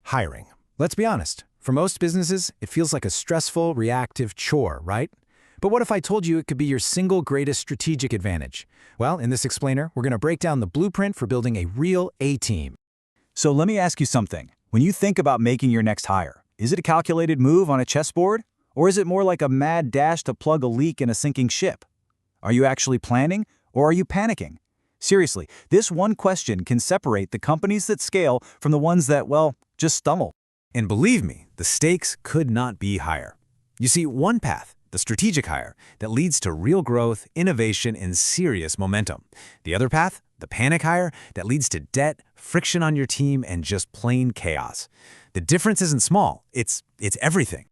Hiring. Let's be honest. For most businesses, it feels like a stressful, reactive chore, right? But what if I told you it could be your single greatest strategic advantage? Well, in this explainer, we're going to break down the blueprint for building a real A-team. So let me ask you something. When you think about making your next hire, is it a calculated move on a chessboard? Or is it more like a mad dash to plug a leak in a sinking ship? Are you actually planning, or are you panicking? Seriously, this one question can separate the companies that scale from the ones that, well, just stumble. And believe me, the stakes could not be higher. You see, one path, the strategic hire, that leads to real growth, innovation, and serious momentum. The other path, the panic hire, that leads to debt, friction on your team, and just plain chaos. The difference isn't small, it's everything.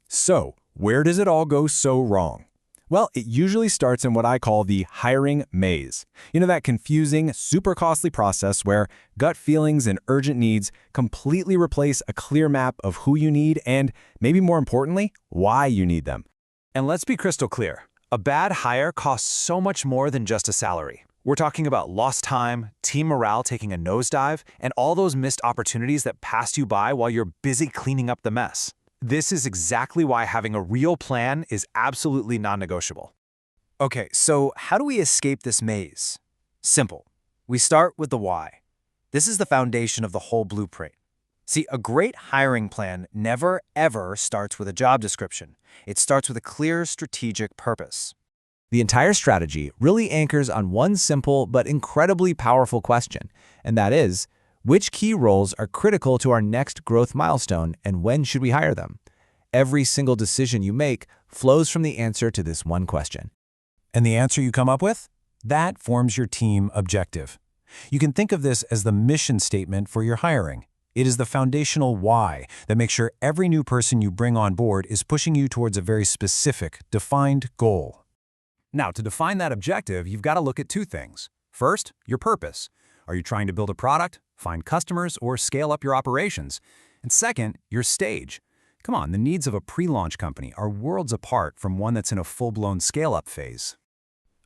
So, where does it all go so wrong? Well, it usually starts in what I call the hiring maze. You know, that confusing, super costly process where gut feelings and urgent needs completely replace a clear map of who you need and, maybe more importantly, why you need them. And let's be crystal clear. A bad hire costs so much more than just a salary. We're talking about lost time, team morale taking a nosedive, and all those missed opportunities that passed you by while you're busy cleaning up the mess. This is exactly why having a real plan is absolutely non-negotiable. Okay, so how do we escape this maze? Simple. We start with the why. This is the foundation of the whole blueprint. See, a great hiring plan never, ever starts with a job description. It starts with a clear strategic purpose. The entire strategy really anchors on one simple but incredibly powerful question, and that is, which key roles are critical to our next growth milestone and when should we hire them? Every single decision you make flows from the answer to this one question. And the answer you come up with? That forms your team objective. You can think of this as the mission statement for your hiring. It is the foundational why that makes sure every new person you bring on board is pushing you towards a very specific, defined goal. Now, to define that objective, you've got to look at two things. First, your purpose. Are you trying to build a product, find customers, or scale up your operations? And second, your stage. Come on, the needs of a pre-launch company are worlds apart from one that's in a full-blown scale-up phase.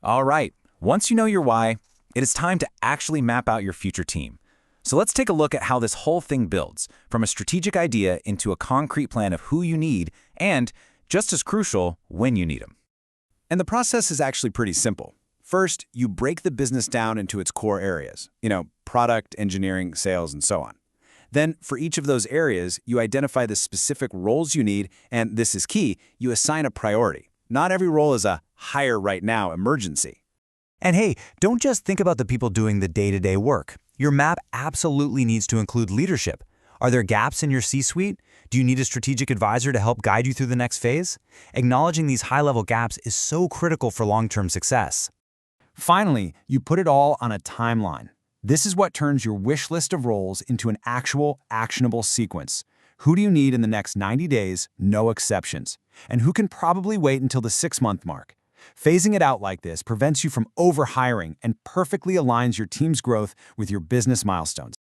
All right, once you know your why, it is time to actually map out your future team. So let's take a look at how this whole thing builds, from a strategic idea into a concrete plan of who you need and, just as crucial, when you need them. And the process is actually pretty simple. First, you break the business down into its core areas, product, engineering, sales, and so on. Then, for each of those areas, you identify the specific roles you need, and this is key, you assign a priority. Not every role is a hire right now emergency. And hey, don't just think about the people doing the day-to-day work. Your map absolutely needs to include leadership. Are there gaps in your C-suite? Do you need a strategic advisor to help guide you through the next phase? Acknowledging these high-level gaps is so critical for long-term success. Finally, you put it all on a timeline. This is what turns your wish list of roles into an actual, actionable sequence. Who do you need in the next 90 days, no exceptions? And who can probably wait until the 6-month mark? Phasing it out like this prevents you from over-hiring and perfectly aligns your team's growth with your business milestones.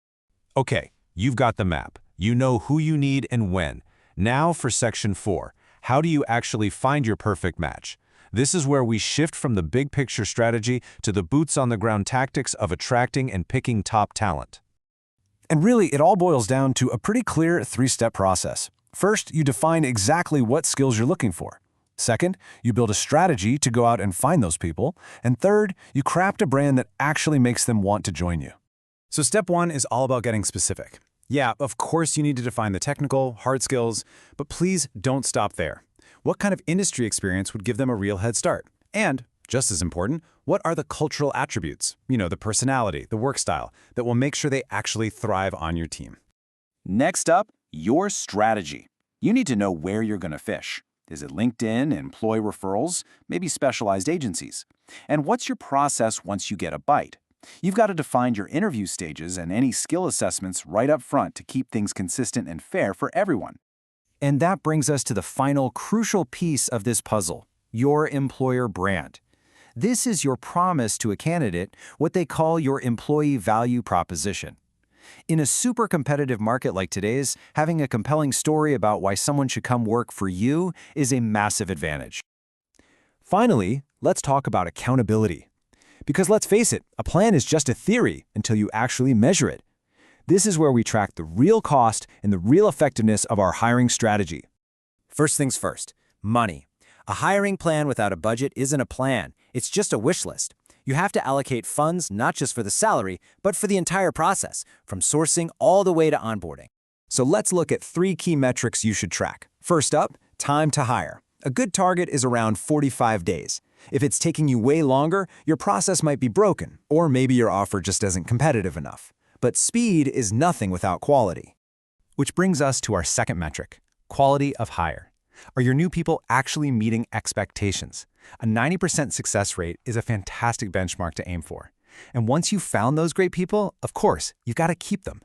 Okay, you've got the map. You know who you need and when. Now for Section 4. How do you actually find your perfect match? This is where we shift from the big picture strategy to the boots-on-the-ground tactics of attracting and picking top talent. And really, it all boils down to a pretty clear 3-step process. First, you define exactly what skills you're looking for. Second, you build a strategy to go out and find those people. And third, you craft a brand that actually makes them want to join you. So step 1 is all about getting specific. Yeah, of course you need to define the technical, hard skills, but please don't stop there. What kind of industry experience would give them a real head start? And, just as important, what are the cultural attributes, the personality, the work style, that will make sure they actually thrive on your team? Next up, your strategy. You need to know where you're going to fish. Is it LinkedIn, employee referrals, maybe specialized agencies? And what's your process once you get a bite? You've got to define your interview stages and any skill assessments right up front to keep things consistent and fair for everyone. And that brings us to the final crucial piece of this puzzle, your employer brand. This is your promise to a candidate, what they call your employee value proposition. In a super competitive market like today's, having a compelling story about why someone should come work for you is a massive advantage. Finally, let's talk about accountability. Because let's face it, a plan is just a theory until you actually measure it. This is where we track the real cost and the real effectiveness of our hiring strategy. First things first, money. A hiring plan without a budget isn't a plan. It's just a wish list. You have to allocate funds not just for the salary, but for the entire process, from sourcing all the way to onboarding. So let's look at 3 key metrics you should track. First up, time to hire. A good target is around 45 days. If it's taking you way longer, your process might be broken, or maybe your offer just isn't competitive enough. But speed is nothing without quality. Which brings us to our second metric, quality of hire. Are your new people actually meeting expectations? A 90% success rate is a fantastic benchmark to aim for. And once you've found those great people, of course, you've got to keep them.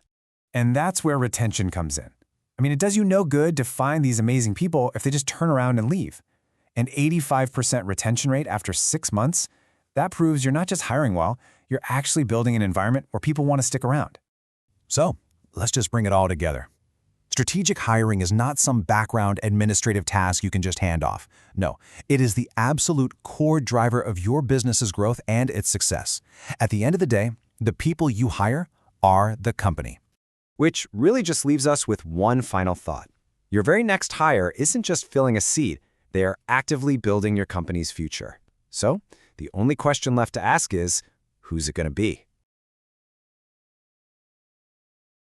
And that's where retention comes in. I mean, it does you no good to find these amazing people if they just turn around and leave. An 85% retention rate after 6 months, that proves you're not just hiring well, you're actually building an environment where people want to stick around. So, let's just bring it all together. Strategic hiring is not some background administrative task you can just hand off. No, it is the absolute core driver of your business's growth and its success. At the end of the day, the people you hire are the company. Which really just leaves us with one final thought. Your very next hire isn't just filling a seat, they are actively building your company's future. So, the only question left to ask is, who's it going to be?